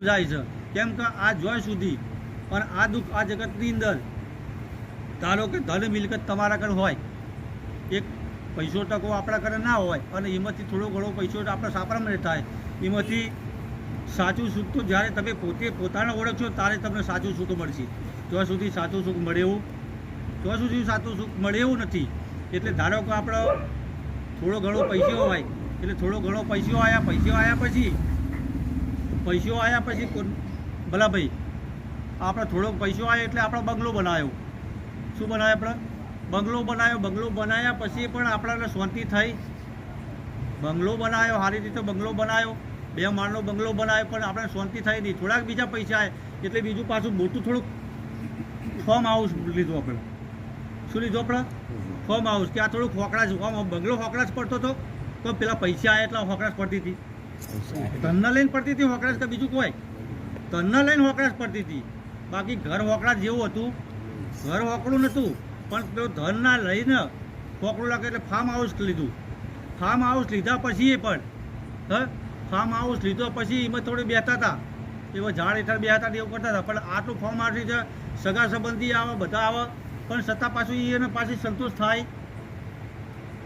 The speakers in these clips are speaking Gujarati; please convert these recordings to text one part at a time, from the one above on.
જાય છે. કેમ કે આ જ્યાં સુધી અને આ દુઃખ આ જગતની અંદર ધારો કે ધન મિલકત તમારા કણ હોય, એક પૈસો ટકો આપણા ઘરે ના હોય અને એમાંથી થોડો ઘણો પૈસો આપણા સાપરામાં થાય, એમાંથી સાચું સુખ તો જ્યારે તમે પોતે પોતાને ઓળખશો ત્યારે તમને સાચું સુખ મળશે. ત્યાં સુધી સાચું સુખ મળે એવું ત્યાં સુધી સાચું સુખ મળે એવું નથી. એટલે ધારો કે આપણો થોડો ઘણો પૈસો હોય એટલે થોડો ઘણો પૈસો આવ્યા પછી ભલા ભાઈ આપણે થોડોક પૈસો આવ્યો એટલે આપણે બંગલો બનાવ્યો. શું બનાવ્યો? આપણે બંગલો બનાવ્યા પછી પણ આપણને શાંતિ થઈ. બંગલો બનાવ્યો, સારી રીતે બંગલો બનાવ્યો, 2 માળનો બંગલો બનાવ્યો, પણ આપણે શાંતિ થઈ નહીં. થોડાક બીજા પૈસા આવે એટલે બીજું પાછું મોટું થોડુંક ફાર્મ હાઉસ લીધું આપણે. શું લીધું આપણે? Farm house. કે આ થોડુંક હોકળાશ, બંગલો હોકળાશ પડતો હતો તો પેલા પૈસા આવ્યા એટલે હોકળાશ પડતી હતી. ધનને લઈને પડતી હતી હોકળાશ, કે બીજું કોઈ? ધનને લઈને હોકળાશ પડતી હતી. બાકી ઘર હોકળાશ જેવું હતું, ઘર હોકળું નહોતું, પણ પેલો ધનના લઈને હોકળું લાગે એટલે ફાર્મ હાઉસ લીધું. ફાર્મ હાઉસ લીધા પછી પણ ફાર્મ હાઉસ લીધો પછી એમાં થોડી બેઠા હતા, એવા ઝાડ હેઠળ બેઠા હતા એવું કરતા હતા. પણ આટલું ફાર્મ હાઉસ છે, સગા સંબંધી આવે, બધા આવે, પણ છતાં પાછું એને પાછી સંતોષ થાય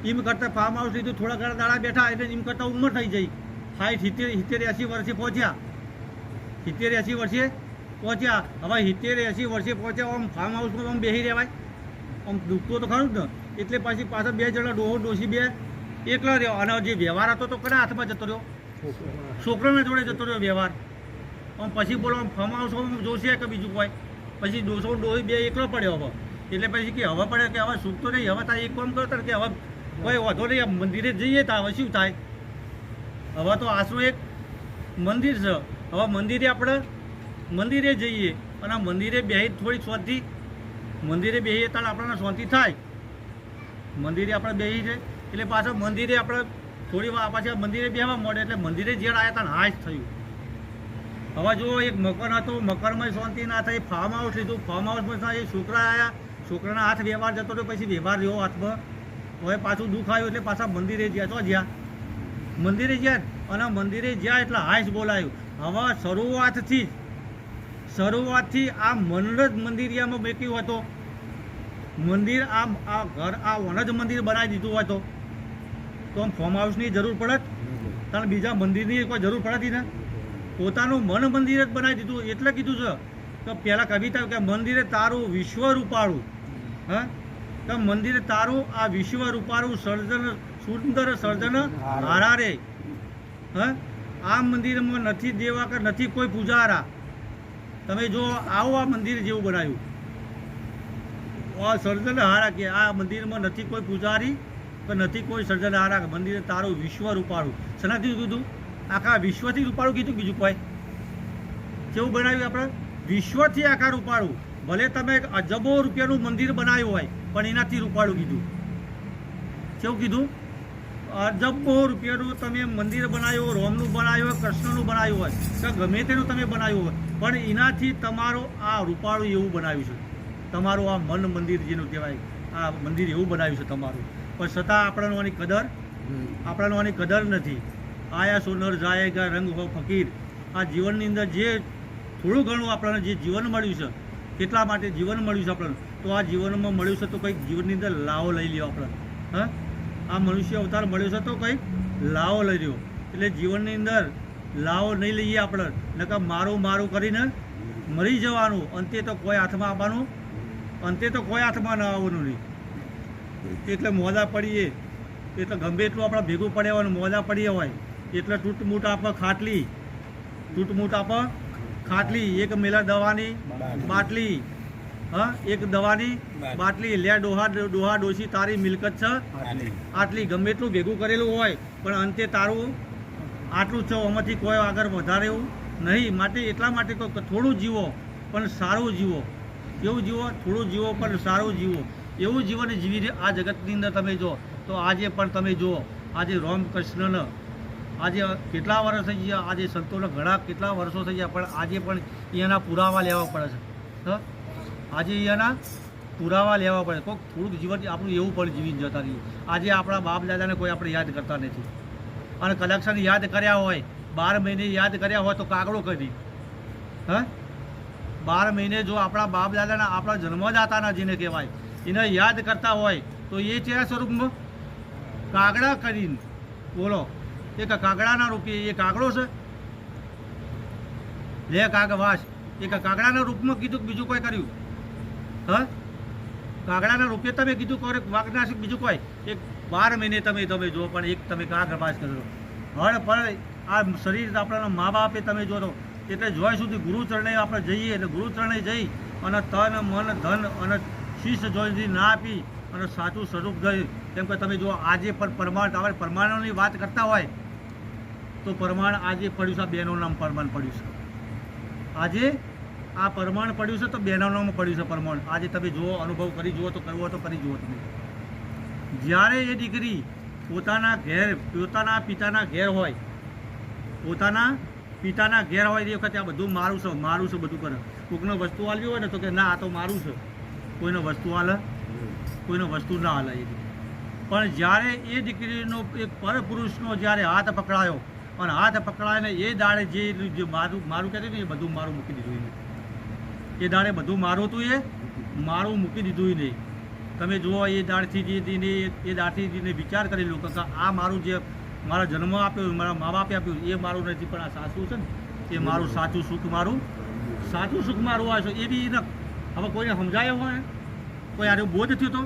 એમ કરતાં ફાર્મ હાઉસ લીધું. થોડા ઘણા દાડા બેઠા એટલે એમ કરતાં ઉંમર થઈ જઈ. 60, 70, 80 વર્ષે પહોંચ્યા. 70, 80 વર્ષે પહોંચ્યા. હવે 70, 80 વર્ષે પહોંચ્યા આમ ફાર્મ હાઉસમાં આમ બેસી રહેવાય? આમ દુખતો તો ખરું જ ને. એટલે પછી પાછા 2 જણા ડોહો ડોસી 2 એકલા રહ્યો. અને જે વ્યવહાર હતો તો કના હાથમાં જતો રહ્યો? છોકરાના જોડે જતો રહ્યો વ્યવહાર. આમ પછી બોલો આમ ફાર્મ હાઉસમાં જોશે કે બીજું કોઈ? પછી ડોસો ડોહી 2 એકલો પડ્યો. હવે એટલે પછી કે હવે પડે કે હવે સુખ તો નહીં, હવે તારે એક કામ કરતા કે હવે કોઈ વાંધો નહીં, મંદિરે જઈએ તો હવે શું થાય? હવે તો આશરો એક મંદિર છે. હવે મંદિરે જઈએ અને મંદિરે બેસી થોડીક શાંતિ, મંદિરે બેસીએ ત્યારે આપણને શાંતિ થાય. મંદિરે આપણે બેસી છે એટલે પાછા મંદિરે આપણે થોડી વાર પાછા મંદિરે બેસવા મળે એટલે મંદિરે જ્યારે આવ્યા ત્યારે હાશ થયું. હવે જો એક મકાન હતું, મકાનમાં શાંતિ ના થઈ, ફાર્મ હાઉસ લીધું, ફાર્મ હાઉસમાં એ છોકરા આવ્યા, છોકરાના હાથ વ્યવહાર જતો રહ્યો, પછી વ્યવહાર રહ્યો હાથમાં. હવે પાછું દુઃખ આવ્યું એટલે પાછા મંદિરે ગયા. તો જ્યાં મંદિરે ગયા અને મંદિરે જ્યાં એટલે હાશ બોલાયું. હવે શરૂઆતથી આ મન જ મંદિરિયામાં બેઠ્યું હતો. મંદિર આ ઘર આ વન જ મંદિર બનાવી દીધું હોય તો આમ ફાર્મ હાઉસની જરૂર પડત? કારણ બીજા મંદિરની કોઈ જરૂર પડતી ને. પોતાનું મન મંદિર જ બનાવી દીધું. એટલે કીધું છે કે પહેલાં કવિતા કે મંદિરે તારું વિશ્વ રૂપાળું, કે મંદિરે તારું આ વિશ્વ રૂપાળું સર્જન, સુંદર સર્જન હારા રે. આ મંદિરમાં નથી દેવા કે નથી કોઈ પૂજારા. તમે જો આવો આ મંદિર જેવું બનાવ્યું, આ સર્જન હારા કે આ મંદિરમાં નથી કોઈ પૂજારી કે નથી કોઈ સર્જન હારા. મંદિરે તારું વિશ્વ રૂપાળું. શેનાથી કીધું? આખા વિશ્વથી રૂપાળું કીધું. બીજું કોઈ કેવું બનાવ્યું? આપણે વિશ્વથી આખા રૂપાળું. ભલે તમે અજબો રૂપિયાનું મંદિર બનાવ્યું હોય પણ એનાથી રૂપાળું કીધું. કેવું કીધું? અજબો રૂપિયાનું તમે મંદિર બનાવ્યું, રોમનું બનાવ્યું હોય, કૃષ્ણનું બનાવ્યું હોય કે ગમે તેનું તમે બનાવ્યું હોય, પણ એનાથી તમારું આ રૂપાળું એવું બનાવ્યું છે. તમારું આ મન મંદિર જેનું કહેવાય, આ મંદિર એવું બનાવ્યું છે તમારું. પણ છતાં આપણને આની કદર નથી. આયા સોનર જાયેગા રંગ હો ફકીર. આ જીવનની અંદર જે થોડું ઘણું આપણને જે જીવન મળ્યું છે, કેટલા માટે જીવન મળ્યું છે આપણને, તો આ જીવનમાં મળ્યું છે તો કંઈક જીવનની અંદર લાવો લઈ લ્યો આપણે. આ મનુષ્ય અવતાર મળ્યો છે તો કંઈક લાવો લઈ રહ્યો. એટલે જીવનની અંદર લાવો નહીં લઈએ આપણે, નકર મારું કરીને મરી જવાનું. અંતે તો કોઈ હાથમાં આવવાનું, અંતે તો કોઈ હાથમાં ન આવવાનું નહીં. એટલે મોજા પડીએ એટલે ગમે એટલું આપણે ભેગું પડ્યા મોજા પડ્યા હોય એટલે તૂટમૂટ આપણે ખાટલી, એક મેલા દવાની બાટલી, એક દવાની બાટલી લે ડોહા ડોસી તારી મિલકત છે આટલી. ગમે એટલું ભેગું કરેલું હોય પણ અંતે તારું આટલું છે, આમાંથી કોઈ આગળ વધારે એવું નહીં. માટે એટલા માટે થોડું જીવો પણ સારું જીવો. કેવું જીવો? થોડું જીવો પણ સારું જીવો. એવું જીવન જીવી આ જગતની અંદર તમે જો તો આજે પણ તમે જુઓ, આજે રામકૃષ્ણને આજે કેટલા વર્ષ થઈ ગયા, આજે સંતોને ઘણા કેટલા વર્ષો થઈ ગયા, પણ આજે પણ એના પુરાવા લેવા પડે છે. આજે એના પુરાવા લેવા પડે. કોઈક થોડુંક જીવન આપણું એવું પણ જીવીને જતા રહીએ. આજે આપણા બાપ દાદાને કોઈ આપણે યાદ કરતા નથી. અને કલેક્શન યાદ કર્યા હોય, 12 મહિને યાદ કર્યા હોય તો કાગડો કરી હા 12 મહિને જો આપણા બાપ દાદાના આપણા જન્મદાતાના જેને કહેવાય એને યાદ કરતા હોય તો એ છે સ્વરૂપમાં કાગડા કરીને બોલો એક કાગડાના રૂપે એ કાગડો છે લે કાગવાસ એક કાગડાના રૂપમાં કીધું કે બીજું કોઈ કર્યું હા કાગડાના રૂપે તમે કીધું કે વાઘનાશક બીજું કોઈ એક 12 મહિને તમે જો પણ એક તમે કાગવાસ કરો હળ પણ આ શરીર આપણા મા બાપે તમે જોતો એટલે જોઈ સુધી ગુરુચરણે આપણે જઈએ એટલે ગુરુચરણે જઈ અને તન મન ધન અને શીશ જોઈ ના આપી અને સાચું સ્વરૂપ ગયું કેમ કે તમે જો આજે પણ પરમાણ આપણે પરમાણુની વાત કરતા હોય તો પરમાણ આજે પડ્યું છે બેનું નામ પરમાણ પડ્યું છે આજે આ પરમાણ પડ્યું છે તો બેનું નામ પડ્યું છે પરમાણ આજે તમે જુઓ અનુભવ કરી જુઓ તો કરવો તો કરી જુઓ તમે જ્યારે એ દીકરી પોતાના પિતાના ઘેર હોય પોતાના પિતાના ઘેર હોય એ વખતે આ બધું મારું છે બધું કરે કોઈનો વસ્તુ આલવી હોય ને તો કે ના આ તો મારું છે કોઈને વસ્તુ આલે કોઈને વસ્તુ ના આલે એ પણ જ્યારે એ દીકરીનો એક પરપુરુષનો જ્યારે હાથ પકડાયો અને હાથ પકડાઈને એ દાડે જે મારું કહેતું ને એ બધું મારું મૂકી દીધું એને એ દાડે બધું મારું હતું એ મારું મૂકી દીધું નહીં તમે જુઓ એ દાડથી વિચાર કરી લો કે આ મારું જે મારા જન્મ આપ્યો મારા મા બાપે આપ્યું એ મારું નથી પણ આ સાસુ છે ને એ મારું સાચું સુખ મારું આ છે એ બી હવે કોઈને સમજાયો હોય કોઈ આનું બોધ થયું તો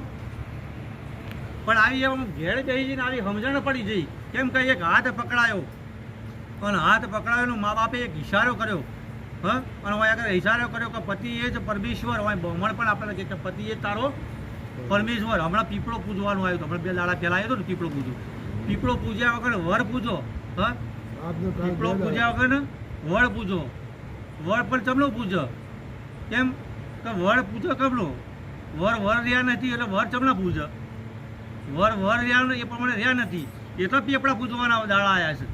પણ આવી એમ ઘેર જઈ જઈને આવી સમજણ પડી જઈ કેમ કે એક હાથ પકડાયો અને હાથ પકડાયો મા બાપે એક ઇશારો કર્યો હા અને હોય આગળ ઇશારો કર્યો કે પતિ એ જ પરમેશ્વર હોય બ્રાહ્મણ પણ આપણે કે પતિ એ તારો પરમેશ્વર હમણાં પીપળો પૂજવાનું આવ્યું હતું આપણે 2 દાડા પહેલાં આવ્યો હતો ને પીપળો પૂજ્યા વગર વર પૂજો હા પીપળો પૂજ્યા વગર ને વડ પૂજો વડ પણ ચમલો પૂજો કેમ કે વડ પૂજો કમલો વર રહ્યા નથી એટલે વર ચમલા પૂજો વર રહ્યા એ પ્રમાણે રહ્યા નથી એટલા પીપળા પૂજવાના દાડા આવ્યા છે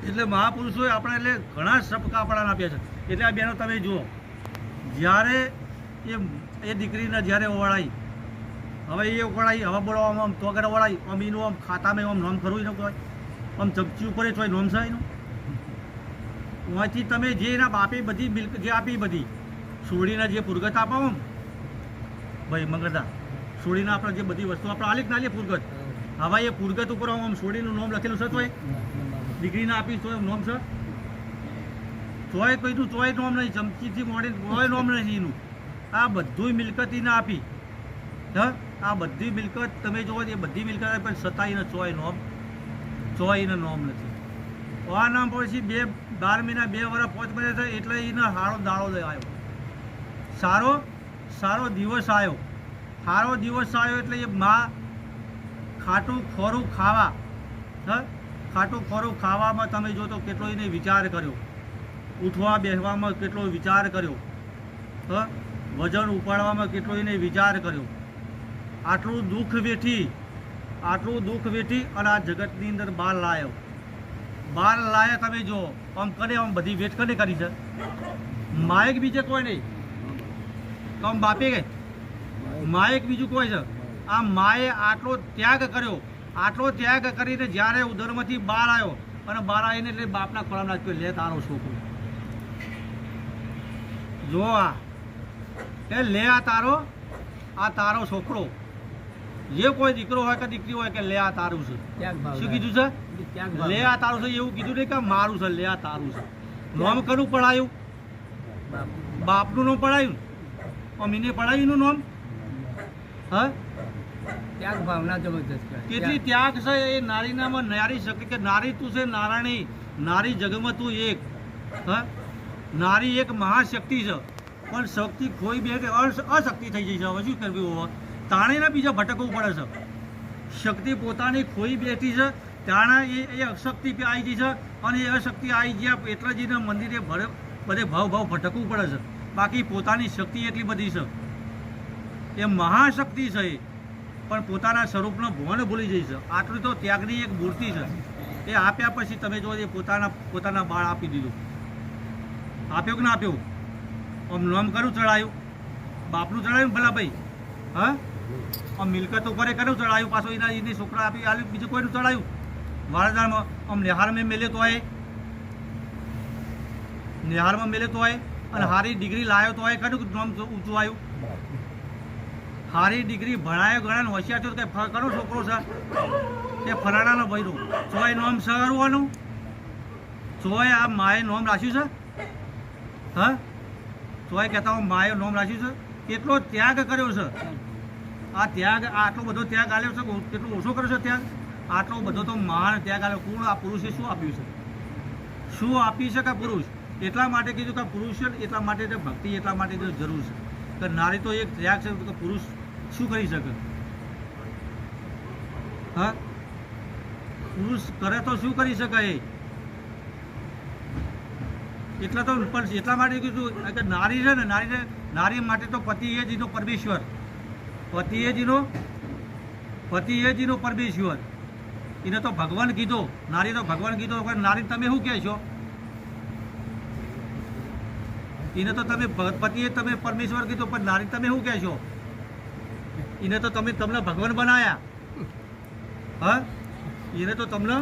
એટલે મહાપુરુષોએ આપણે એટલે ઘણા શબ્દ આપણાને આપ્યા છે એટલે આ બહેનો તમે જુઓ જ્યારે એ દીકરીને જ્યારે ઓળાઈ હવે એ ઓળાઈ હવે બોલાવવામાં આમ તોગર ઓળાઈ આમ એનું આમ ખાતામાં આમ નામ ખરું એનું કહેવાય આમ ચમચી ઉપર જ હોય નોમ છે એનું અહીંથી તમે જે એના બાપે બધી મિલ્ક જે આપી બધી સોડીના જે પુરગત આપો આમ ભાઈ મંગળદા સોડીના આપણે જે બધી વસ્તુ આપણે આલીક ના લે પુરગત હવે એ પુરગત ઉપર આમ સોડીનું નામ લખેલું છે તોય દીકરીને આપી તોય નામ છે તોય કીધું તોય નામ નહીં ચમચીથી મોડી તોય નામ નહીં એનું આ બધું મિલકત એને આપી હા આ બધી મિલકત તમે જોવો એ બધી મિલકત પણ સતાઈને ચોયને નોમ નથી આ નામ પછી 12 મહિના 2 વર્ષ 5 મહિના થાય એટલે એને સારો દાડો આવ્યો સારો દિવસ આવ્યો એટલે એ માં ખાટું ખોરું ખાવામાં તમે જો તો કેટલો એને વિચાર કર્યો ઉઠવા બેસવામાં કેટલો વિચાર કર્યો હા વજન ઉપાડવામાં કેટલો એને વિચાર કર્યો આટલું દુઃખ વેઠી અને આ જગતની અંદર બહાર લાયા તમે જો આમ કરે આમ બધી વેઠ કરે કરી છે માયક બીજે કોઈ નહીં આમ બાપે ગઈ માયક બીજું કોઈ છે આ માએ આટલો ત્યાગ કરીને જ્યારે ઉદરમાંથી બહાર આવ્યો અને બહાર આવીને એટલે બાપના ખોળામાં નાખ્યો લે તારો છોકરો જો એ લે આ તારો છોકરો જે કોઈ દીકરો હોય કે દીકરી હોય કે લે આ તારું છે શું કીધું છે લે આ તારું છે એવું કીધું નહીં કે મારું છે લે આ તારું છે નોમ કનું પડાયું બાપનું નામ પડાયું અમીને પડાયું એનું નામ હા ત્યાગ ભાવના જબરદસ્ત કેટલી ત્યાગ છે એ નારીનામાં નારી શકે કે નારી તું છે નારાયણી નારી જગમાં તું એક હા નારી એક મહાશક્તિ છે પણ શક્તિ ખોઈ બે અશક્તિ થઈ જઈ છે હવે શું કરવી હોવા તાણીને બીજા ભટકવું પડે છે શક્તિ પોતાની ખોઈ બેઠી છે ત્યાં એ અશક્તિ આવી ગઈ છે અને એ અશક્તિ આવી ગયા એટલા જઈને મંદિરે બધે ભાવ ભટકવું પડે છે બાકી પોતાની શક્તિ એટલી બધી છે એ મહાશક્તિ છે પણ પોતાના સ્વરૂપનો ભોન ભૂલી જઈ છે આટલી તો ત્યાગની એક મૂર્તિ છે એ આપ્યા પછી તમે જો એ પોતાના બાળ આપી દીધું આપ્યો કે ના આપ્યો આમ નામ કરું ચડાયું બાપનું ચડાયું ભલા ભાઈ હા આમ મિલકત ઉપર કર્યું ચડાયું પાછું એની છોકરા આપી આલ્યું બીજું કોઈનું ચડાયું વારદારમાં આમ નિહાર મેં મેલે તો નિહાળમાં મેલે તો હોય અને સારી ડિગ્રી લાવ્યો તો હોય કનું નામ ઊંચું આવ્યું. સારી ડિગ્રી ભણાયો ગણાને હોશિયાર થયો કે કનો છોકરો છે કે ફલાણાનો ભયરો ચોય નોમ સવારવાનું ચોય આ માએ નોમ રાખ્યું છે. હા ચોય કહેતા હું માએ નોમ રાખ્યું છે. કેટલો ત્યાગ કર્યો છે. આ ત્યાગ આટલો બધો ત્યાગ આલ્યો છે. કેટલો ઓછો કર્યો છે ત્યાગ. આટલો બધો તો મહાન ત્યાગ આલ્યો. કોણ આ પુરુષે શું આપ્યું છે? શું આપી શકે પુરુષ? એટલા માટે કીધું કે પુરુષ છે એટલા માટે ભક્તિ એટલા માટે જરૂર છે કે નારી તો એક ત્યાગ છે કે પુરુષ શું કરી શકે? હા પુરુષ કરે તો શું કરી શકે એ? એટલા તો પણ એટલા માટે કીધું કે નારી છે ને નારી માટે તો પતિ એ જીનો પરમેશ્વર. પતિ એ જીનો પરમેશ્વર. એને તો ભગવાન કીધો. નારી તો ભગવાન કીધો. નારી તમે શું કહે છો? એને તો તમે પતિએ તમે પરમેશ્વર કીધું પણ નારી તમે શું કહે છો? એને તો તમને ભગવાન બનાયા. હા એને તો તમને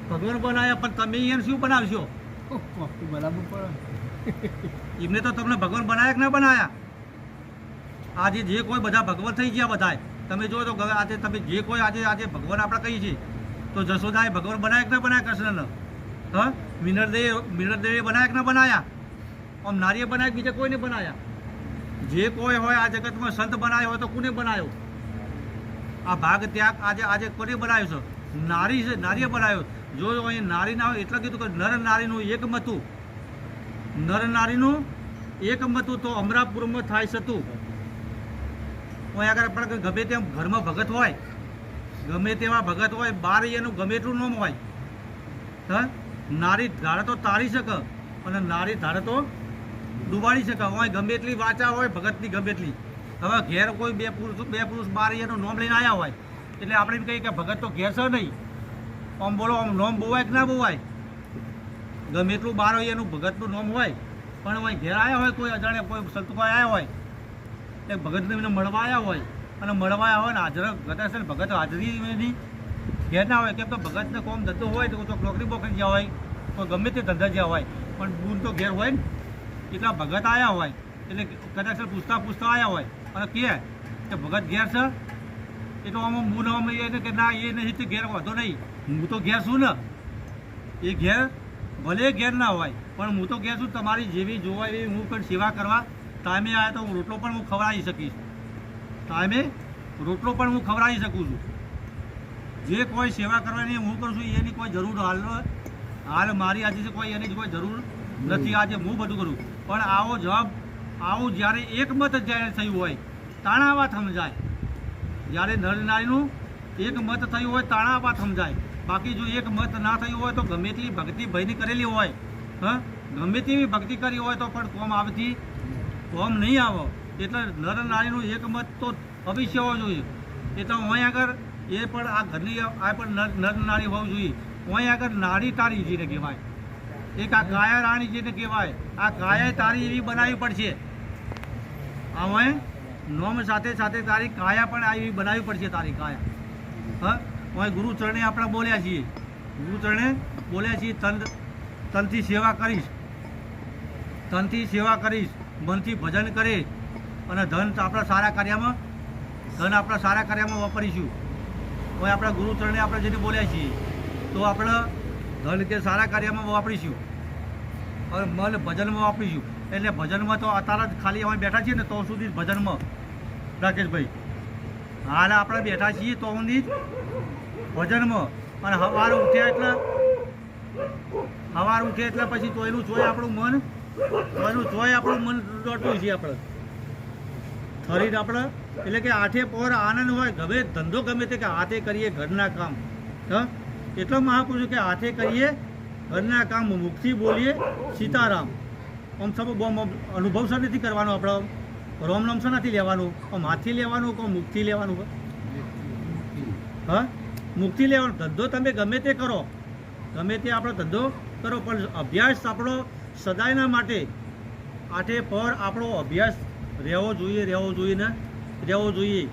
ભગવાન બનાયા પણ તમે એને શું બનાવશો? બરાબર પડે. એમને તો તમને ભગવાન બનાયા કે ના બનાયા? આજે જે કોઈ બધા ભગવાન થઈ ગયા બધા તમે જો તો આજે તમે જે કોઈ આજે ભગવાન આપણે કહીએ છીએ તો જશોદાએ ભગવાન બનાયા કે ના બનાયા કૃષ્ણને? હા મિનળદેવે બનાયા કે ના બનાયા? આમ નારીએ બનાવ્યા બીજા કોઈને બનાયા? જે કોઈ હોય આ જગતમાં સંત બનાવ્યો હોય તો કોને બનાવ્યો? આ ભાગ ત્યાગ આજે કોને બનાવ્યો છે? નારી છે. નારીએ બનાવ્યો. જો અહીં નારી ના હોય એટલે કીધું કે નર નારીનું એક મતું. નર નારીનું એક મતું તો અમરાપુરમાં થાય છતું. અહીં આગળ આપણે ગમે તેમ ઘરમાં ભગત હોય ગમે તેવા ભગત હોય બાર એનું ગમે એટલું નામ હોય હા નારી ધારે તો તારી શકે અને નારી ધારે તો ડૂબાડી શકે. હોય ગમે એટલી વાચા હોય ભગતની ગમે એટલી. હવે ઘેર કોઈ બે પુરુષ બાર એનું નામ લઈને આવ્યા હોય એટલે આપણે એમ કહીએ કે ભગત તો ઘેર છે નહીં. આમ બોલો આમ નામ બોવાય કે ના બોવાય? ગમે એટલું બાર હોય એનું ભગતનું નામ હોય પણ હોય ઘેર આવ્યા હોય કોઈ અજાણ્યા કોઈ સંત કોઈ આવ્યા હોય એટલે ભગતને એમને મળવા આવ્યા હોય અને મળવા આવ્યા હોય ને હાજર ગતા છે ને ભગત હાજરી એની ઘેર ના હોય કેમ કે ભગતને કોમ ધંધો હોય તો કોઈ નોકરી બોકરી જ્યાં હોય કોઈ ગમે તે ધંધા જ્યાં હોય પણ બૂન તો ઘેર હોય ને એટલા ભગત આવ્યા હોય એટલે કદાચ પૂછતા આવ્યા હોય અને કહે કે ભગત ઘેર છે એ તો આમાં હું નામ એને કે ના એ નહીં ઘેર વાંધો નહીં હું તો ઘેર છું ને. એ ઘેર ભલે ઘેર ના હોય પણ હું તો ઘેર છું. તમારી જેવી જોવાય એવી હું પણ સેવા કરવા ટાઈમે આવ્યા તો રોટલો પણ હું ખવડાવી શકીશ. ટાઈમે રોટલો પણ હું ખવડાવી શકું છું. જે કોઈ સેવા કરવાની હું કરું છું એની કોઈ જરૂર હાલ મારી આજે કોઈ એની કોઈ જરૂર નથી. આજે હું બધું કરું પણ આવો જવાબ આવું જ્યારે એકમત જ્યારે થયું હોય તાણા વાત સમજાય. જ્યારે નર નારીનું એક મત થયું હોય તાણા વાત સમજાય. બાકી જો એક મત ના થયું હોય તો ગમે તેવી ભક્તિ ભયની કરેલી હોય હા ગમે તેવી ભક્તિ કરી હોય તો પણ કોમ આવતી કોમ નહીં આવો. એટલે નર નારીનું એક મત તો અવશ્ય હોવો જોઈએ. એટલે અહીં આગળ એ પણ આ ઘરની આ પણ નર નારી હોવું જોઈએ. અહીં આગળ નારી તારી જેને કહેવાય એક આ કાયા રાણી જેને કહેવાય આ કાયા તારી એવી બનાવવી પડશે. હવે નોમ સાથે સાથે તારી કાયા પણ એવી બનાવવી પડશે. તારી કાયા હા હું ગુરુચરણે આપણે બોલ્યા છીએ. ગુરુચરણે બોલ્યા છીએ તનથી સેવા કરીશ મનથી ભજન કરે અને ધન આપણા સારા કાર્યમાં વાપરીશું. હવે આપણા ગુરુચરણે આપણે જેને બોલ્યા છીએ તો આપણે ધન કે સારા કાર્યમાં વાપરીશું અને મન ભજનમાં વાપરીશું. એટલે ભજનમાં તો અત્યારે જ ખાલી અમે બેઠા છીએ ને તો સુધી ભજનમાં રાકેશભાઈ હાલ આપણે બેઠા છીએ તો સુધી ભજનમાં અને સવાર ઉઠ્યા એટલે પછી તોયનું ચોય આપણું મન દોડતું છે આપણે શરીર આપણે એટલે કે આઠે પહોર આનંદ હોય ગમે ધંધો ગમે તે કે હાથે કરીએ ઘરના કામ હા એટલો મહાપુરુષ કે હાથે કરીએ ઘરના કામ મુખથી બોલીએ સીતારામ. આમ સબ અનુભવ સર નથી કરવાનો આપણે રોમ નામ સર નથી લેવાનું આમ હાથથી લેવાનું કે મુખથી લેવાનું હા મુખથી લેવાનો. ધંધો તમે ગમે તે કરો ગમે તે આપણો ધંધો કરો પણ અભ્યાસ આપણો સદાયના માટે આઠે પર આપણો અભ્યાસ રહેવો જોઈએ.